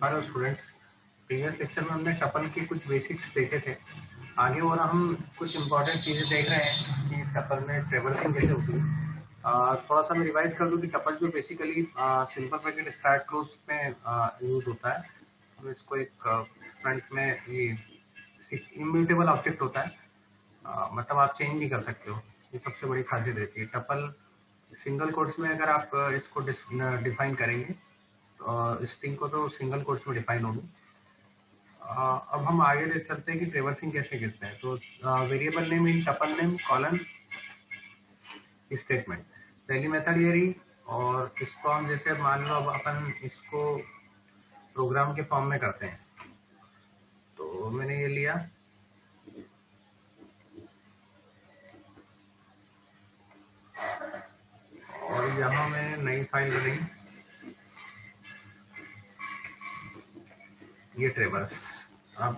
Hello students, previous lecture में हमने tuple के कुछ बेसिक्स देखे थे। आगे और हम कुछ इम्पोर्टेंट चीज़ें देख रहे हैं कि टपल में ट्रेवर्सिंग कैसे होती है। थोड़ा सा मैं रिवाइज कर दूं कि टपल जो basically simple bracket start close में यूज होता है। तो इसको एक फ्रंट में ये इम्यूटेबल ऑब्जेक्ट होता है, मतलब आप चेंज नहीं कर सकते हो। ये सबसे बड़ी खासियत रहती है। टपल सिंगल कोट्स में अगर आप इसको डिफाइन करेंगे, स्ट्रिंग को तो सिंगल कोट्स में डिफाइन होगी। अब हम आगे देख सकते हैं कि ट्रेवर्सिंग कैसे गिरते हैं। तो variable name in tuple name colon statement, पहली मेथड ये रही। और इसको हम जैसे मान लो अब अपन इसको प्रोग्राम के फॉर्म में करते हैं, तो मैंने ये लिया और यहाँ मैं नई फाइल बनाई, ये ट्रेवर्स। अब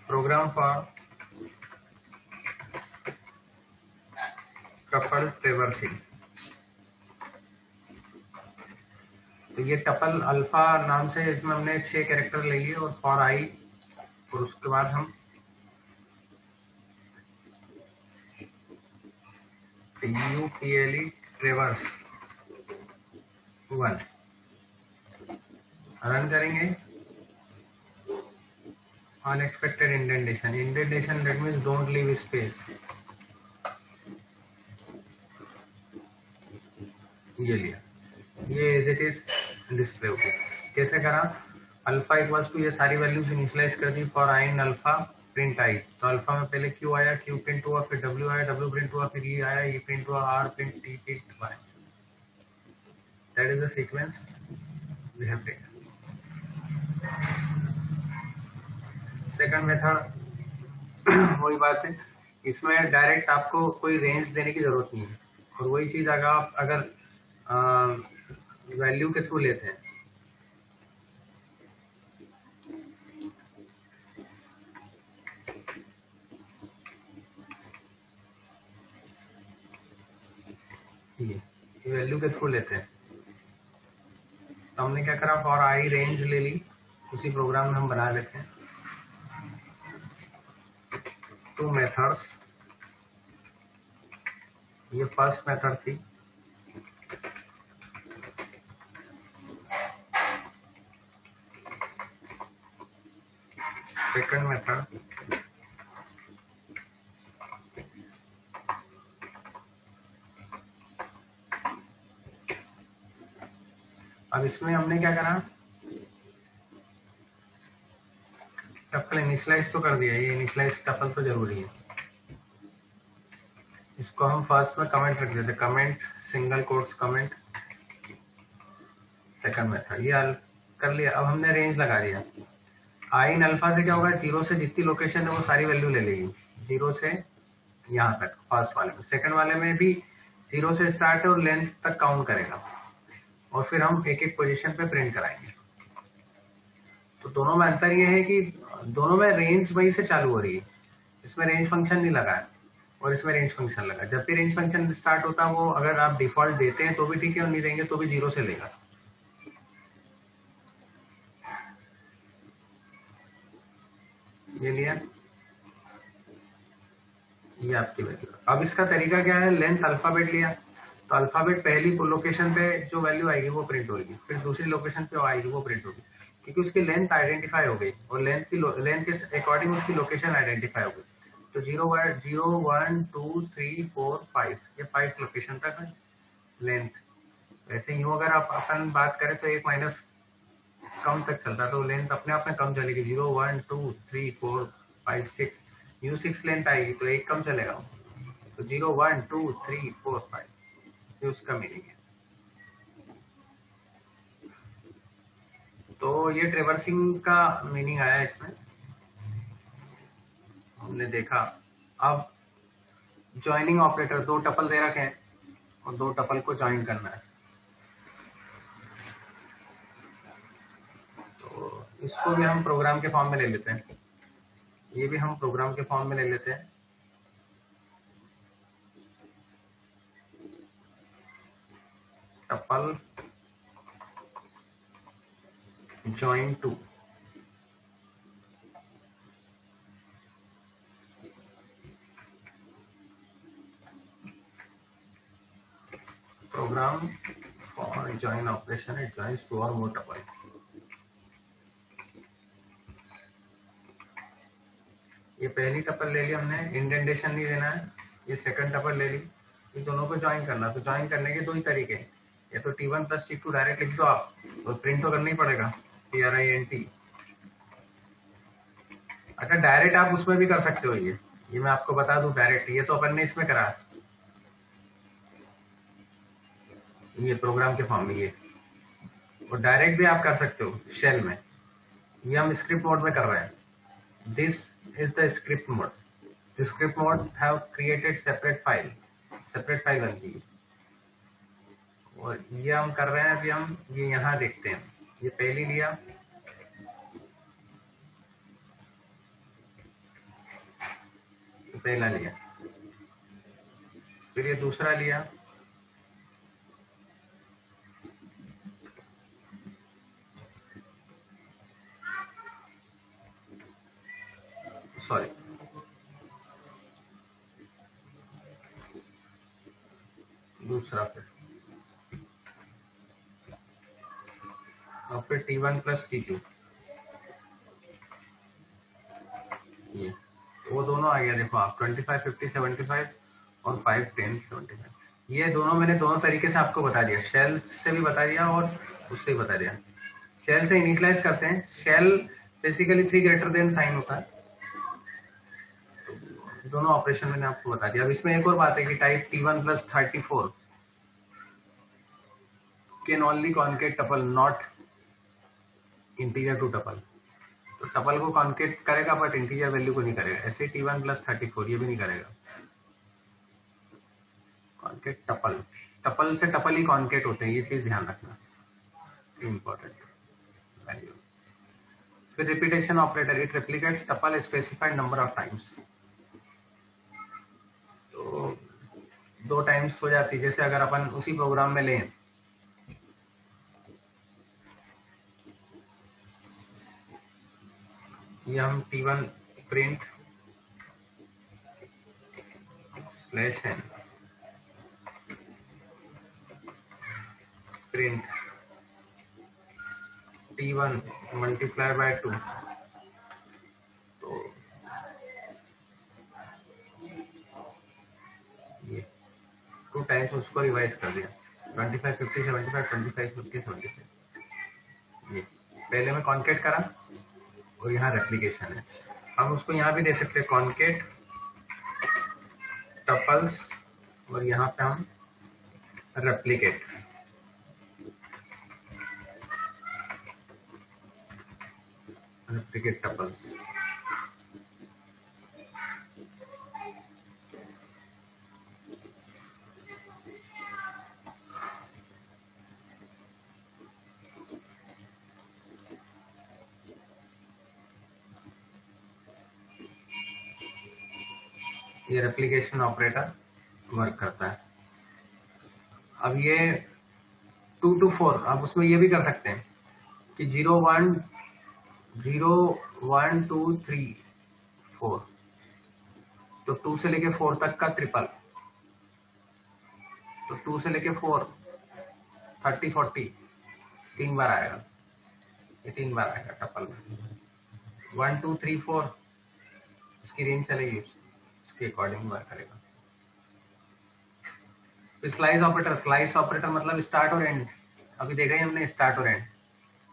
प्रोग्राम फॉर टपल ट्रेवर्सिंग, तो ये टपल अल्फा नाम से इसमें हमने 6 कैरेक्टर ले लिए और फॉर आई, और उसके बाद हम UPLE ट्रेवर्स 1 रन करेंगे। Unexpected indentation, indentation that means don't leave space, ये लिया, ये एज इट इज डिस्प्ले हो गया। कैसे करा? अल्फा इक्वल्स टू ये सारी वैल्यूज इनिशियलाइज कर दी। For I in alpha print I, तो अल्फा में पहले क्यू आया, क्यू प्रिंट हुआ, फिर डब्ल्यू आया, डब्ल्यू प्रिंट हुआ, फिर ई आया, ई प्रिंट हुआ, R print, T print Y. That is the sequence we have taken. Second method वही बात है, इसमें डायरेक्ट आपको कोई रेंज देने की जरूरत नहीं है। और वही चीज अगर आप वैल्यू के थ्रू लेते हैं, ये वैल्यू के थ्रू लेते हैं, तो हमने क्या करा, फॉर आई रेंज ले ली, उसी प्रोग्राम में हम बना लेते हैं। टू मेथड्स, ये फर्स्ट मेथड थी। सेकंड मेथड, अब इसमें हमने क्या करा, टपल इनिशियलाइज तो कर दिया, ये इनिशियलाइज टपल तो जरूरी है। इसको हम फर्स्ट में कमेंट रख देते, comment single quotes comment second method, ये कर लिया। अब हमने रेंज लगा दिया। आई इन अल्फा से क्या होगा, जीरो से जितनी लोकेशन है वो सारी वैल्यू ले लेगी, जीरो से यहाँ तक फर्स्ट वाले में। सेकंड वाले में भी जीरो से स्टार्ट है और लेंथ तक काउंट करेगा, और फिर हम एक एक पोजीशन पे प्रिंट कराएंगे। तो दोनों में अंतर ये है कि दोनों में रेंज वही से चालू हो रही है, इसमें रेंज फंक्शन नहीं लगा है और इसमें रेंज फंक्शन लगा। जब भी रेंज फंक्शन स्टार्ट होता है, वो अगर आप डिफॉल्ट देते हैं तो भी ठीक है और नहीं देंगे तो भी जीरो से लेगा। ये लिया, ये आपकी वैल्यू। अब इसका तरीका क्या है, लेंथ अल्फाबेट लिया, तो अल्फाबेट पहली लोकेशन पे जो वैल्यू आएगी वो प्रिंट होगी, फिर दूसरी लोकेशन पे आएगी वो प्रिंट होगी, क्योंकि उसकी लेंथ आइडेंटिफाई हो गई और लेंथ के अकॉर्डिंग उसकी लोकेशन आइडेंटिफाई हो गई। तो 0 1 2 3 4 5, ये 5 लोकेशन तक है लेंथ। वैसे यूं अगर आप अपन बात करें तो एक माइनस कम तक चलता है, तो लेंथ अपने आप में कम चलेगी। 0 1 2 3 4 5 6, न्यू 6 लेंथ आएगी तो एक कम चलेगा। तो 0 1 2 3 4 5, ये उसका मीनिंग है। तो ये ट्रेवर्सिंग का मीनिंग आया इसमें, हमने देखा। अब ज्वाइनिंग ऑपरेटर, दो टपल दे रखे हैं और दो टपल को ज्वाइन करना है, तो इसको भी हम प्रोग्राम के फॉर्म में ले लेते हैं। ये भी हम प्रोग्राम के फॉर्म में ले लेते हैं। Tuple join 2. Program for join operation, it joins 2 or more tuple. ये पहली टपल ले ली हमने, इंडेंटेशन नहीं देना है। ये सेकंड टपल ले ली, इन दोनों को ज्वाइन करना। तो ज्वाइन करने के दो ही तरीके, या तो T1 प्लस T2 डायरेक्ट लिख दो आप, तो प्रिंट तो करना ही पड़ेगा, PRINT। अच्छा, डायरेक्ट आप उसमें भी कर सकते हो। ये मैं आपको बता दूं, डायरेक्ट ये तो अपन ने इसमें करा, ये प्रोग्राम के फॉर्म में ये, और डायरेक्ट भी आप कर सकते हो शेल में। ये हम स्क्रिप्ट मोड में कर रहे हैं। This is the script mode. The script mode have created separate file बनती है, और ये हम कर रहे हैं अभी। हम ये यहाँ देखते हैं, ये पहली लिया, पहला लिया, फिर ये दूसरा लिया, सॉरी, दूसरा, फिर T1 प्लस T2, ये वो दोनों आ गया। देखो आप 25, 50, 75 और 5, 10, 75। ये दोनों मैंने दोनों तरीके से आपको बता दिया, शेल से भी बता दिया और उससे भी बता दिया। शेल से इनिशियलाइज करते हैं। Shell basically 3 greater than sign होता है। दोनों ऑपरेशन मैंने आपको बता दिया। अब इसमें एक और बात है कि type T1 plus 34 can only concat tuple, not integer to tuple. तो टपल को कॉन्केट करेगा बट इंटीजर वैल्यू को नहीं करेगा। ऐसे T1 प्लस 34 ये भी नहीं करेगा कॉन्केट टपल। टपल से टपल ही कॉन्केट होते हैं, ये चीज ध्यान रखना, इंपॉर्टेंट वैल्यू। फिर repetition operator, it replicates tuple specified number of times. तो 2 टाइम्स हो जाती है। जैसे अगर अपन उसी प्रोग्राम में लें, ये हम T1 print /n print T1 multiply by 2, तो ये 2 टाइम्स उसको रिवाइज कर दिया। 25, 50, 75, 25, 50, 75। ये पहले में कॉन्केट करा और यहाँ रेप्लिकेशन है। हम उसको यहाँ भी दे सकते हैं कॉन्केट टपल्स, और यहाँ पे हम रेप्लिकेट टपल्स। ये रेप्लिकेशन ऑपरेटर वर्क करता है। अब ये 2 to 4, आप उसमें ये भी कर सकते हैं कि 0, 1, 0, 1, 2, 3, 4, तो 2 से लेके 4 तक का ट्रिपल। तो 2 से लेके 4, 30, 40 3 बार आएगा, ये 3 बार आएगा टपल में। 1, 2, 3, 4 उसकी रेंज चलेगी, उसके अकॉर्डिंग वर्क करेगा। तो स्लाइस ऑपरेटर मतलब स्टार्ट और एंड। अभी देखा ही हमने, स्टार्ट और and.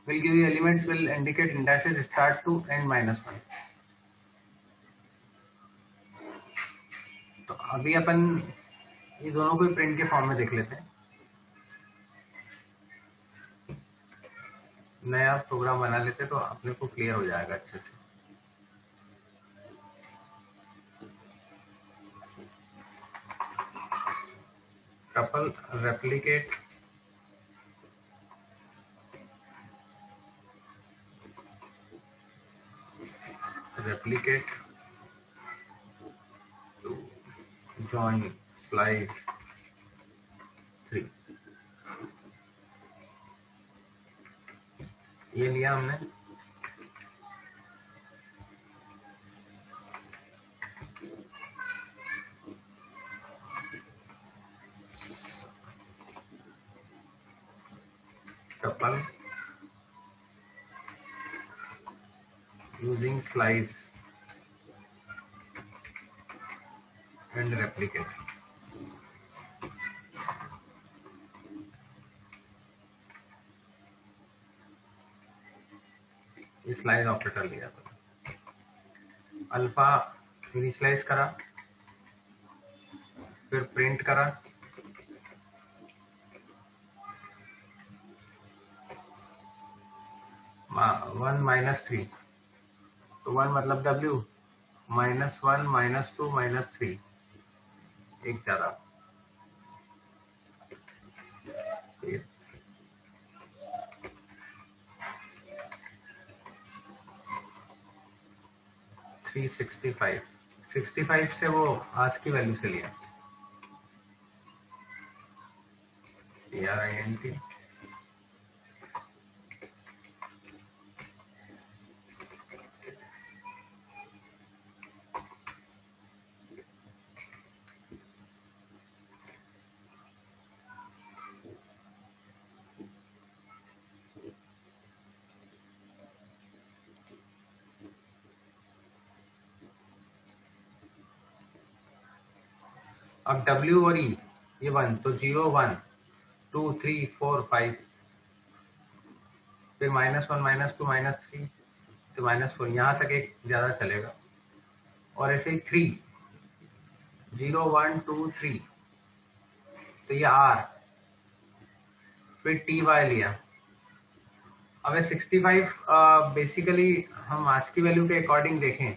will give you elements will indicate indices start to end -1। तो अभी अपन ये दोनों को प्रिंट के फॉर्म में देख लेते हैं। नया प्रोग्राम बना लेते तो अपने को क्लियर हो जाएगा अच्छे से। Tuple replicate to join slice 3। ये लिया हमने, tuple using slice and replicate. Slice operator लिया था, अल्फा इनिशियलाइज करा, फिर प्रिंट करा, वन माइनस थ्री, तो वन मतलब W, -1 -2 -3, एक ज्यादा, 365, 65 से वो आज की वैल्यू से लिया, ARINT, अब W और E ये 1, तो 0 1 2 3 4 5, फिर -1 -2 -3, तो -4, यहाँ तक एक ज्यादा चलेगा, और ऐसे ही 3 0 1 2 3, तो ये R, फिर TY लिया। अब 65 बेसिकली हम आज की वैल्यू के अकॉर्डिंग देखें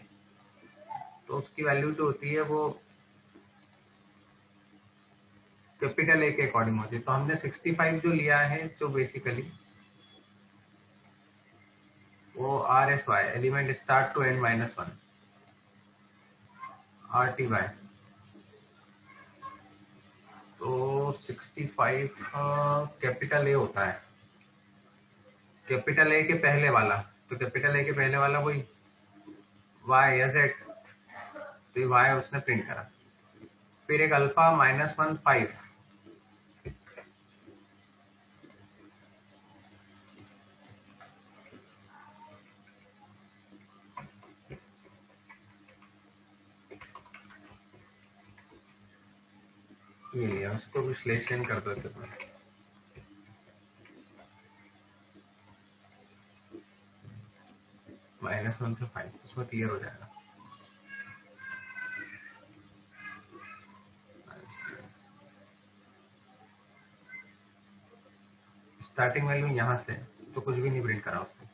तो उसकी वैल्यू जो होती है वो कैपिटल ए के अकॉर्डिंग होती है, तो हमने 65 जो लिया है जो बेसिकली वो RSY, element start to end -1, RTY, तो 65 कैपिटल ए होता है, कैपिटल ए के पहले वाला, तो कैपिटल ए के पहले वाला वही Y या Z, तो ये Y उसने प्रिंट करा, फिर एक अल्फा -1 5, ये लिया, उसको विश्लेषण कर दो, -1 से 5, उसमें क्लियर हो जाएगा। स्टार्टिंग वैल्यू यहाँ से, तो कुछ भी नहीं प्रिंट करा उसने,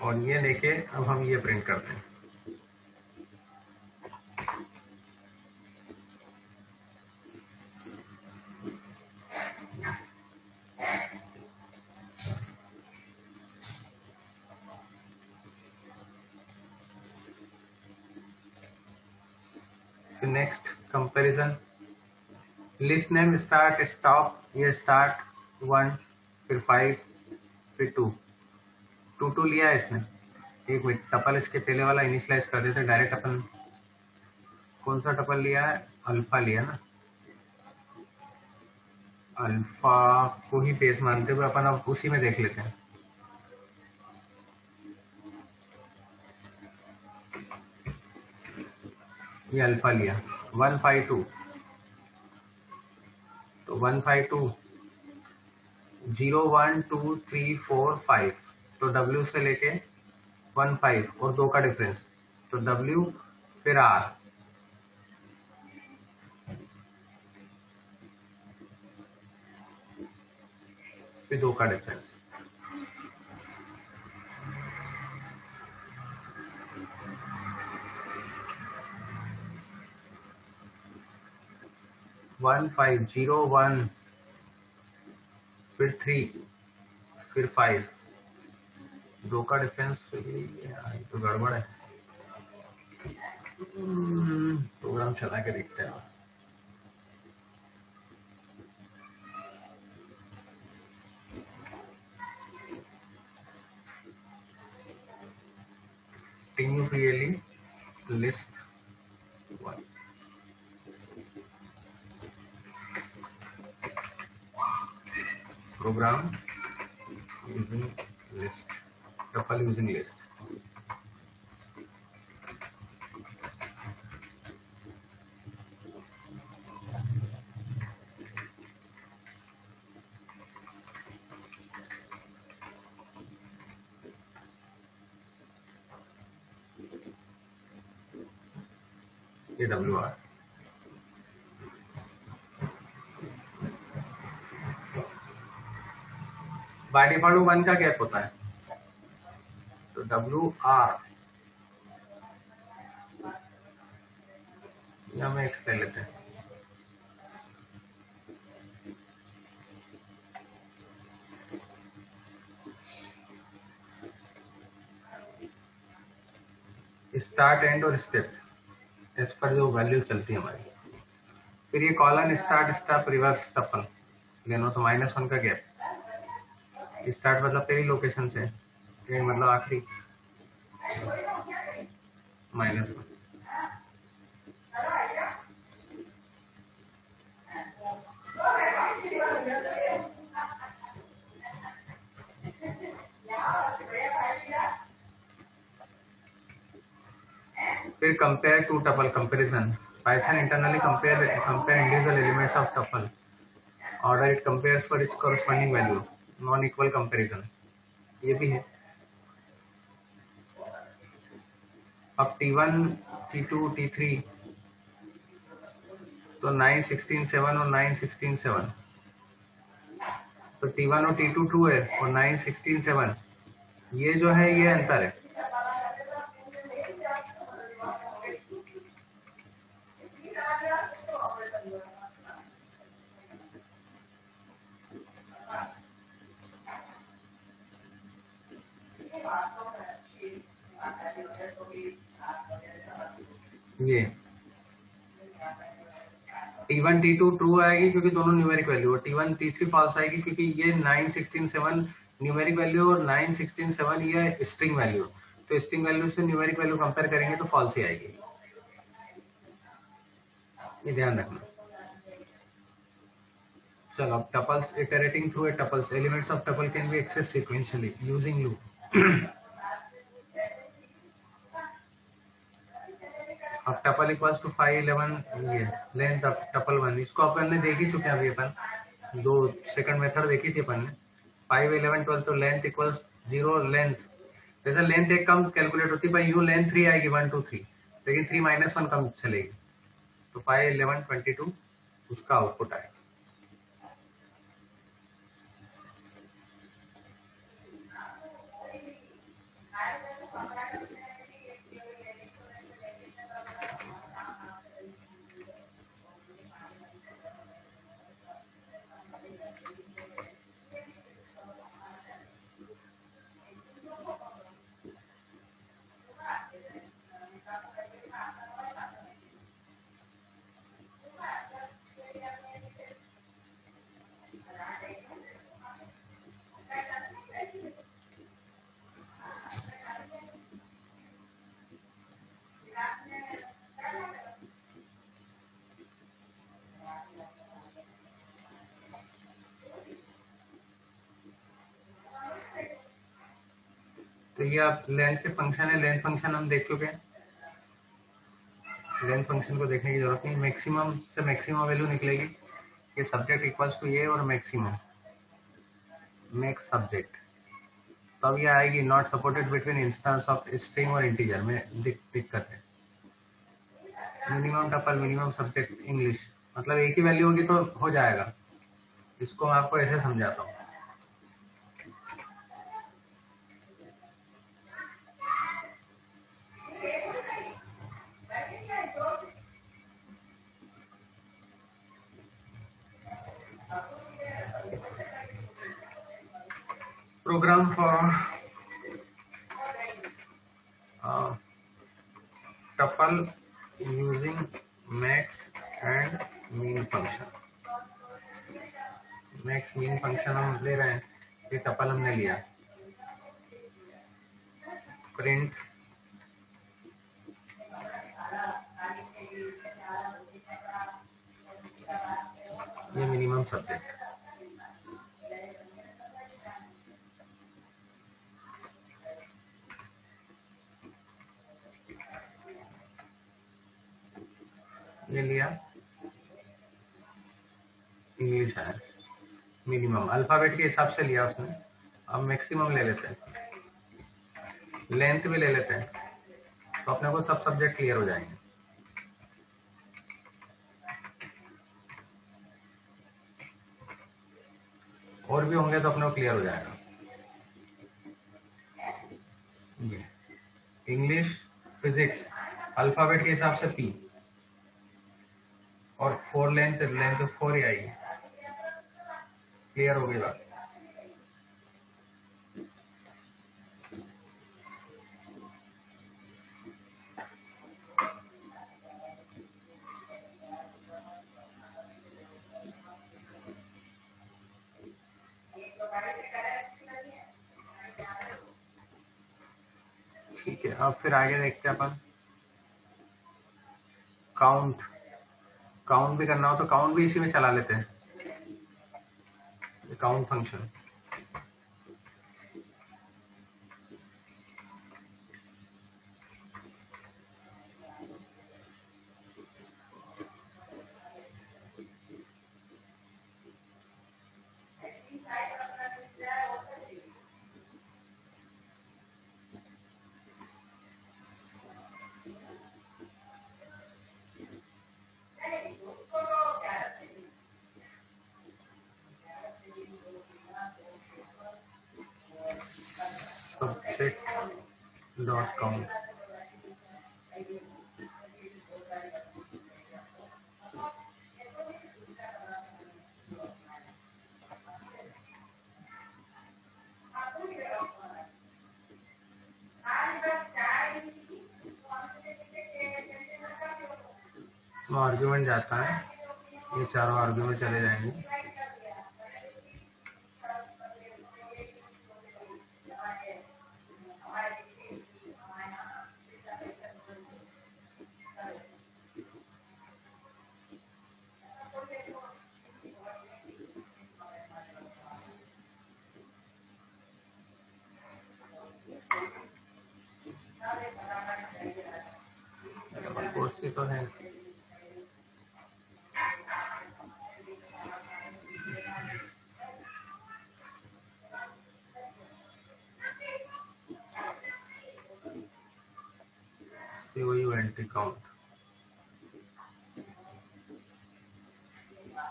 और ये लेके अब हम ये प्रिंट करते हैं। फिर next comparison, list name start stop, ये स्टार्ट 1, फिर 5, फिर 2, 2 लिया है इसने, एक मिनट, टपल इसके पहले वाला इनिशियलाइज कर देते, डायरेक्ट अपन कौन सा टपल लिया है, अल्फा लिया ना, अल्फा को ही बेस मानते हुए अपन अब उसी में देख लेते हैं। ये अल्फा लिया 152, तो 152 0 1 2 3 4 5, तो W से लेके 1 5 और 2 का डिफरेंस, तो W फिर R, फिर 2 का डिफरेंस, वन 5 0 1, फिर 3, फिर 5, 2 का डिफरेंस, तो गड़बड़ है, चला के देखते हैं। TUPLE list 1 program using list, tuple using list. AWR by default 1 का गैप होता है, तो WR या हम X ले लेते हैं। स्टार्ट एंड और स्टेप इस पर जो वैल्यू चलती है हमारी, फिर ये colon start stop reverse tuple लेना, तो -1 का गैप। स्टार्ट मतलब पहली लोकेशन से, एंड मतलब आखिरी, -1। फिर compare two tuple comparison, Python internally compare individual elements of tuple, order it compares for its corresponding value, non equal comparison, ये भी है। अब T1 T2 T3 तो 9 16 7 और 9 16 7, तो T1 और T2 ट्रू है और 9 16 7, ये जो है ये अंतर है। ये T1 T2 ट्रू आएगी क्योंकि दोनों न्यूमेरिक वैल्यू, और T1 T3 फॉल्स आएगी क्योंकि ये 9 16 7 न्यूमेरिक वैल्यू और 9 16 7 ये स्ट्रिंग वैल्यू, तो स्ट्रिंग वैल्यू से न्यूमेरिक वैल्यू कंपेयर करेंगे तो फॉल्स ही आएगी, ये ध्यान रखना। चलो अब tuples, iterating through a tuples, elements of tuple can be access sequentially using loop. अब टपल इक्वल्स टू 5 11 ये लेंथ ऑफ टपल 1, इसको अपन ने देख ही चुके हैं अभी, अपन 2 सेकंड मेथड देखी थी अपन ने। 5 11 12 तो लेंथ इक्वल्स 0 लेंथ, जैसे लेंथ एक कम कैलकुलेट होती है भाई, यू लेंथ 3 आएगी 1 2 3, लेकिन 3 -1 कम चलेगी, तो 5 11 22 उसका आउटपुट आएगा। तो ये आप लेंथ के फंक्शन है, लेंथ फंक्शन हम देख चुके हैं, लेंथ फंक्शन को देखने की जरूरत नहीं। मैक्सिमम से मैक्सिमम वैल्यू निकलेगी, ये सब्जेक्ट इक्वल्स टू ये और मैक्सिमम मैक्स सब्जेक्ट, तब ये आएगी not supported between instance of string और इंटीजर में दिक्कत है। Minimum tuple minimum subject English, मतलब एक ही वैल्यू होगी तो हो जाएगा, इसको मैं आपको ऐसे समझाता हूँ। Program for tuple using max and mean function. Max mean function हम ले रहे हैं, ये टपल हमने लिया, प्रिंट ये मिनिमम सब्जेक्ट, ये लिया, इंग्लिश है मिनिमम, अल्फाबेट के हिसाब से लिया उसने। अब मैक्सिमम ले लेते हैं, लेंथ भी ले लेते हैं, तो अपने को सब सब्जेक्ट क्लियर हो जाएंगे। और भी होंगे तो अपने को क्लियर हो जाएगा। ये इंग्लिश, फिजिक्स, अल्फाबेट के हिसाब से पी, और 4 लेंथ 4 ही आएगी, क्लियर हो गई बात। ठीक है, अब फिर आगे देखते हैं अपन। काउंट, काउंट भी करना हो तो काउंट भी इसी में चला लेते हैं, count function. Subject dot count, argument जाता है, ये चारों आर्ग्यूमेंट चले जाएंगे। कोर्स ही तो है। COUNT काउंट,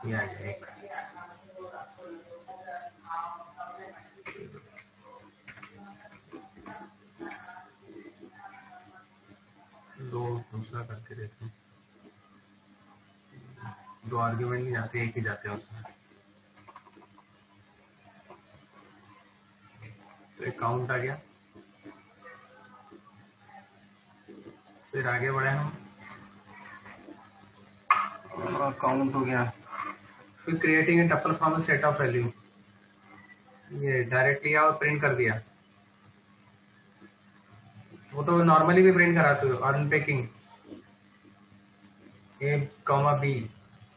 ये आ गया एक, दो दूसरा करके देखते हैं। दो आर्ग्यूमेंट नहीं जाते, एक ही जाते हैं उसमें। तो एक काउंट आ गया, फिर आगे बढ़े हम, काउंट हो गया, फिर creating a tuple from a set of value, ये डायरेक्ट लिया और प्रिंट कर दिया। वो तो नॉर्मली भी प्रिंट कराते हो, unpacking A, B,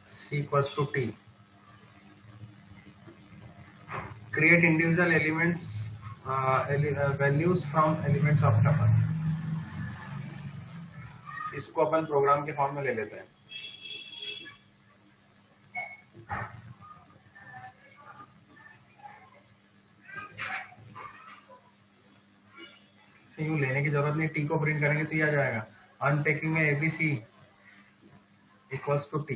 C equals to T, create individual elements values from elements of tuple। इसको अपन प्रोग्राम के फॉर्म में ले लेते हैं। यूं लेने की जरूरत नहीं, टी को प्रिंट करेंगे तो ये आ जाएगा, अनपैकिंग में ABC इक्वल्स टू टी।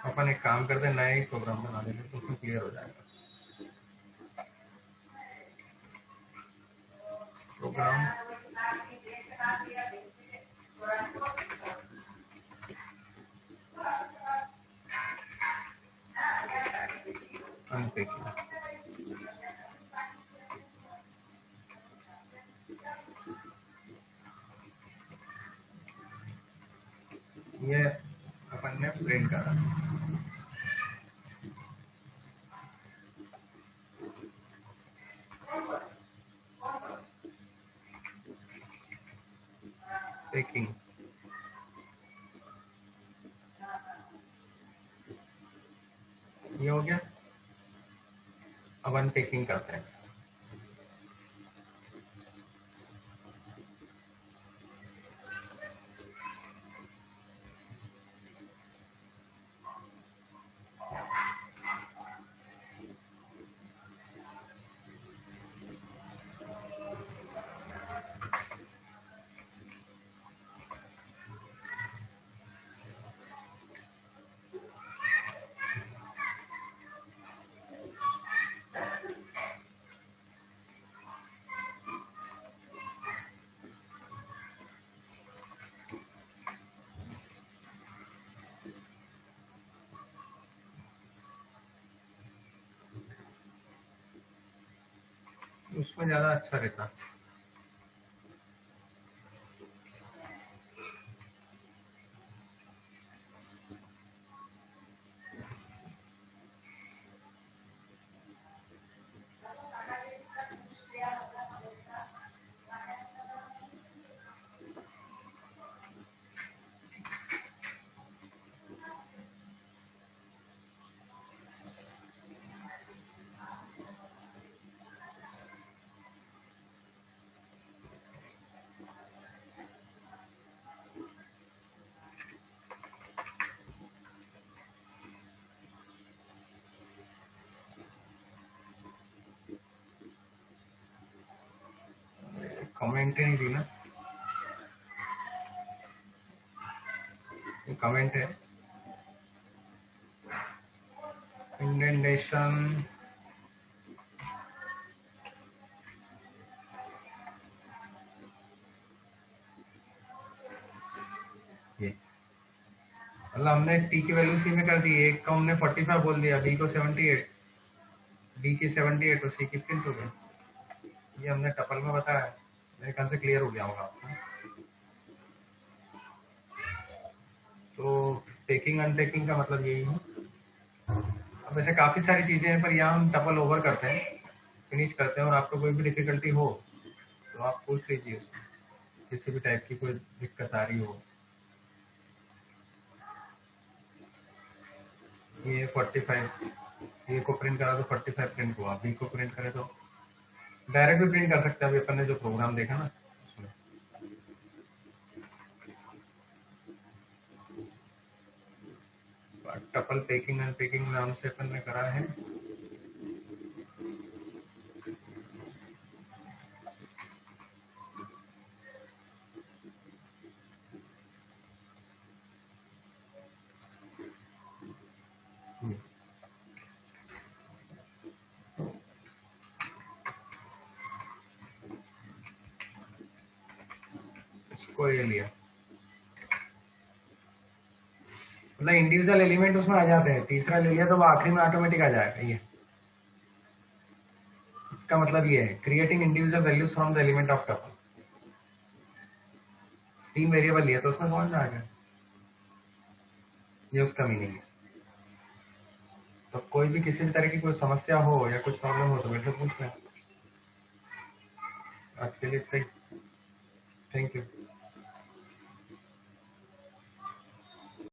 अपन एक काम करते हैं, नया एक प्रोग्राम बना देंगे तो फिर क्लियर हो जाएगा। प्रोग्राम अनपैकिंग, ये अपन ने प्रिंट करा। पेकिंग ये हो गया। अब अनपेकिंग करते हैं। उसमें ज्यादा अच्छा रहता। कमेंट ही नहीं दी ना। कमेंट है इंडेंटेशन ये मतलब हमने टी की वैल्यू सी में कर दी। एक को हमने 45 बोल दिया, बी को 78, डी की 78 और सी की प्रिंट हो गई। ये हमने टपल में बताया। मेरे ख्याल से क्लियर हो गया होगा आपको। तो टेकिंग अनटेकिंग का मतलब यही है। अब ऐसे काफी सारी चीजें हैं, पर यहाँ हम टपल ओवर करते हैं, फिनिश करते हैं। और आपको कोई भी डिफिकल्टी हो तो आप पूछ लीजिए, किसी भी टाइप की कोई दिक्कत आ रही हो। ये 45 ए को प्रिंट करा तो 45 प्रिंट हुआ, बी को प्रिंट करे तो डायरेक्ट भी प्रिंट कर सकते हैं। अभी अपन ने जो प्रोग्राम देखा ना उसमें। टपल पेकिंग अनपेकिंग नाम से अपन ने करा है। इसको ये लिया, मतलब इंडिविजुअल एलिमेंट उसमें आ जाते हैं। तीसरा ले लिया तो वो आखिरी में ऑटोमेटिक आ जाएगा। ये इसका मतलब ये है, creating individual values from the element of tuple. 3 variable लिया तो उसमें कौन सा आ गया, ये उसका मीनिंग है। तो कोई भी किसी भी तरह की कोई समस्या हो या कुछ प्रॉब्लम हो तो मेरे से पूछ लें। आज के लिए थैंक यू।